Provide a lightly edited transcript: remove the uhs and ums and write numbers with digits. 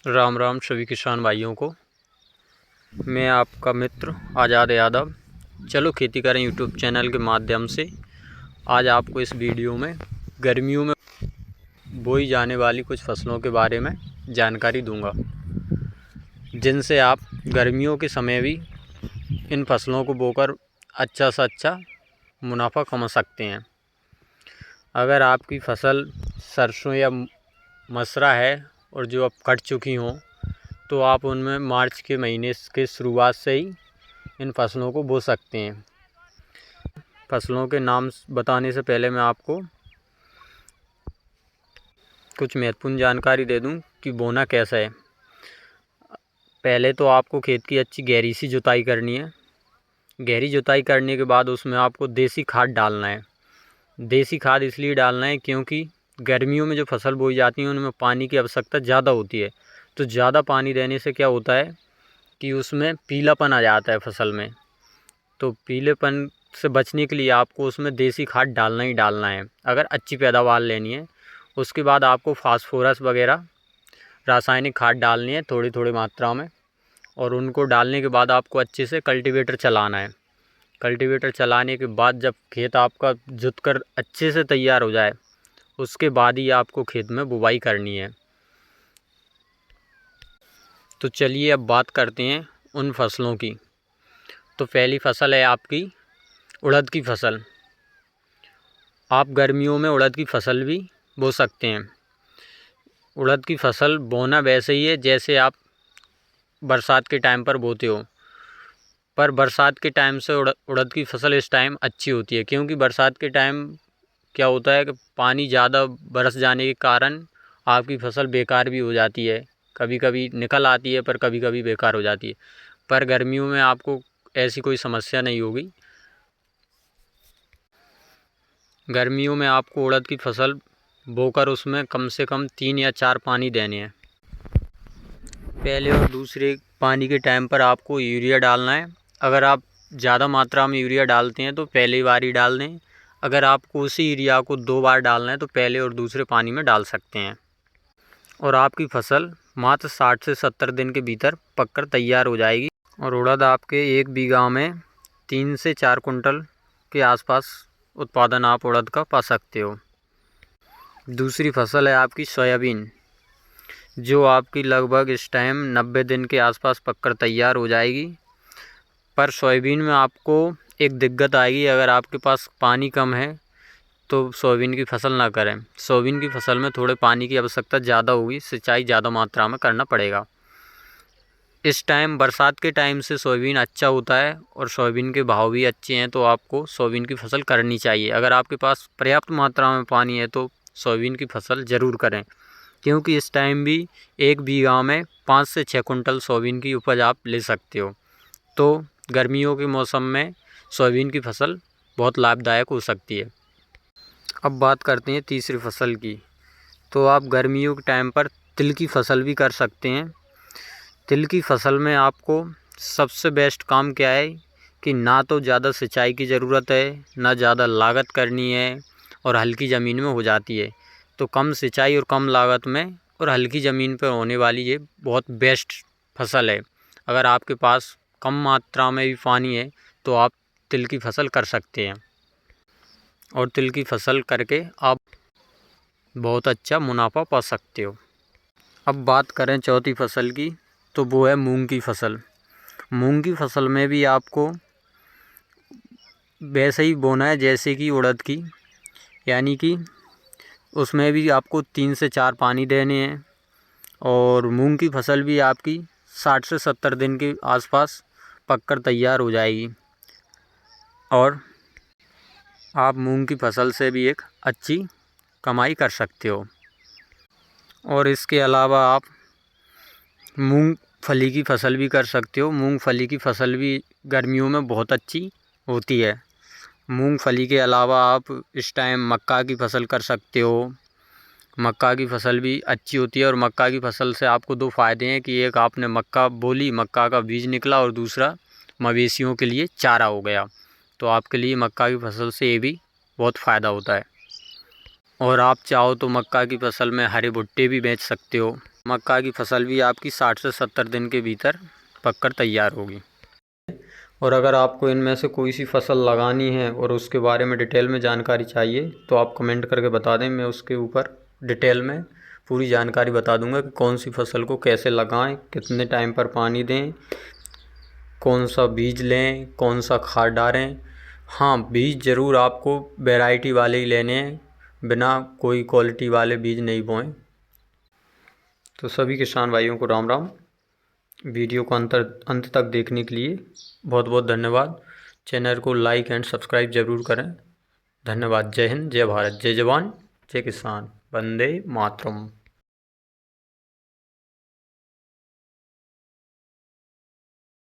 राम राम सभी किसान भाइयों को। मैं आपका मित्र आज़ाद यादव। चलो खेती करें यूट्यूब चैनल के माध्यम से आज आपको इस वीडियो में गर्मियों में बोई जाने वाली कुछ फसलों के बारे में जानकारी दूंगा, जिनसे आप गर्मियों के समय भी इन फसलों को बोकर अच्छा से अच्छा मुनाफा कमा सकते हैं। अगर आपकी फसल सरसों या मसरा है और जो अब कट चुकी हों, तो आप उनमें मार्च के महीने के शुरुआत से ही इन फसलों को बो सकते हैं। फसलों के नाम बताने से पहले मैं आपको कुछ महत्वपूर्ण जानकारी दे दूं कि बोना कैसा है। पहले तो आपको खेत की अच्छी गहरी सी जुताई करनी है। गहरी जुताई करने के बाद उसमें आपको देसी खाद डालना है। देसी खाद इसलिए डालना है क्योंकि गर्मियों में जो फसल बोई जाती है उनमें पानी की आवश्यकता ज़्यादा होती है। तो ज़्यादा पानी देने से क्या होता है कि उसमें पीलापन आ जाता है फसल में। तो पीलेपन से बचने के लिए आपको उसमें देसी खाद डालना ही डालना है अगर अच्छी पैदावार लेनी है। उसके बाद आपको फास्फोरस वगैरह रासायनिक खाद डालनी है थोड़ी थोड़ी मात्रा में, और उनको डालने के बाद आपको अच्छे से कल्टीवेटर चलाना है। कल्टीवेटर चलाने के बाद जब खेत आपका जुत कर अच्छे से तैयार हो जाए, उसके बाद ही आपको खेत में बुवाई करनी है। तो चलिए अब बात करते हैं उन फसलों की। तो पहली फसल है आपकी उड़द की फसल। आप गर्मियों में उड़द की फसल भी बो सकते हैं। उड़द की फसल बोना वैसे ही है जैसे आप बरसात के टाइम पर बोते हो, पर बरसात के टाइम से उड़द की फसल इस टाइम अच्छी होती है, क्योंकि बरसात के टाइम क्या होता है कि पानी ज़्यादा बरस जाने के कारण आपकी फसल बेकार भी हो जाती है। कभी कभी निकल आती है पर कभी कभी बेकार हो जाती है। पर गर्मियों में आपको ऐसी कोई समस्या नहीं होगी। गर्मियों में आपको उड़द की फसल बोकर उसमें कम से कम 3 या 4 पानी देने हैं। पहले और दूसरे पानी के टाइम पर आपको यूरिया डालना है। अगर आप ज़्यादा मात्रा में यूरिया डालते हैं तो पहली बार ही डाल दें। अगर आपको उसी यूरिया को 2 बार डालना है तो पहले और दूसरे पानी में डाल सकते हैं। और आपकी फसल मात्र 60 से 70 दिन के भीतर पककर तैयार हो जाएगी। और उड़द आपके 1 बीघा में 3 से 4 कुंटल के आसपास उत्पादन आप उड़द का पा सकते हो। दूसरी फसल है आपकी सोयाबीन, जो आपकी लगभग इस टाइम 90 दिन के आसपास पककर तैयार हो जाएगी। पर सोयाबीन में आपको एक दिक्कत आएगी, अगर आपके पास पानी कम है तो सोयाबीन की फसल ना करें। सोयाबीन की फसल में थोड़े पानी की आवश्यकता ज़्यादा होगी, सिंचाई ज़्यादा मात्रा में करना पड़ेगा। इस टाइम बरसात के टाइम से सोयाबीन अच्छा होता है और सोयाबीन के भाव भी अच्छे हैं, तो आपको सोयाबीन की फसल करनी चाहिए। अगर आपके पास पर्याप्त मात्रा में पानी है तो सोयाबीन की फसल ज़रूर करें, क्योंकि इस टाइम भी 1 बीघा में 5 से 6 कुंटल सोयाबीन की उपज आप ले सकते हो। तो गर्मियों के मौसम में सोयाबीन की फसल बहुत लाभदायक हो सकती है। अब बात करते हैं तीसरी फसल की। तो आप गर्मियों के टाइम पर तिल की फसल भी कर सकते हैं। तिल की फसल में आपको सबसे बेस्ट काम क्या है कि ना तो ज़्यादा सिंचाई की ज़रूरत है, ना ज़्यादा लागत करनी है, और हल्की ज़मीन में हो जाती है। तो कम सिंचाई और कम लागत में और हल्की ज़मीन पर होने वाली ये बहुत बेस्ट फसल है। अगर आपके पास कम मात्रा में भी पानी है तो आप तिल की फसल कर सकते हैं, और तिल की फसल करके आप बहुत अच्छा मुनाफा पा सकते हो। अब बात करें चौथी फसल की, तो वो है मूंग की फसल। मूंग की फसल में भी आपको वैसे ही बोना है जैसे कि उड़द की, यानी कि उसमें भी आपको 3 से 4 पानी देने हैं। और मूंग की फसल भी आपकी 60 से 70 दिन के आसपास पककर तैयार हो जाएगी, और आप मूंग की फसल से भी एक अच्छी कमाई कर सकते हो। और इसके अलावा आप मूंगफली की फसल भी कर सकते हो। मूंगफली की फसल भी गर्मियों में बहुत अच्छी होती है। मूंगफली के अलावा आप इस टाइम मक्का की फसल कर सकते हो। मक्का की फसल भी अच्छी होती है, और मक्का की फसल से आपको 2 फ़ायदे हैं कि एक आपने मक्का बोली, मक्का का बीज निकला, और दूसरा मवेशियों के लिए चारा हो गया। तो आपके लिए मक्का की फसल से ये भी बहुत फ़ायदा होता है। और आप चाहो तो मक्का की फसल में हरे भुट्टे भी बेच सकते हो। मक्का की फसल भी आपकी 60 से 70 दिन के भीतर पककर तैयार होगी। और अगर आपको इनमें से कोई सी फसल लगानी है और उसके बारे में डिटेल में जानकारी चाहिए तो आप कमेंट करके बता दें, मैं उसके ऊपर डिटेल में पूरी जानकारी बता दूंगा कि कौन सी फसल को कैसे लगाएं, कितने टाइम पर पानी दें, कौन सा बीज लें, कौन सा खाद डालें। हाँ, बीज ज़रूर आपको वैरायटी वाले ही लेने हैं, बिना कोई क्वालिटी वाले बीज नहीं बोएं। तो सभी किसान भाइयों को राम राम। वीडियो को अंत तक देखने के लिए बहुत बहुत धन्यवाद। चैनल को लाइक एंड सब्सक्राइब ज़रूर करें। धन्यवाद। जय हिंद, जय भारत, जय जवान, जय किसान, वंदे मातरम।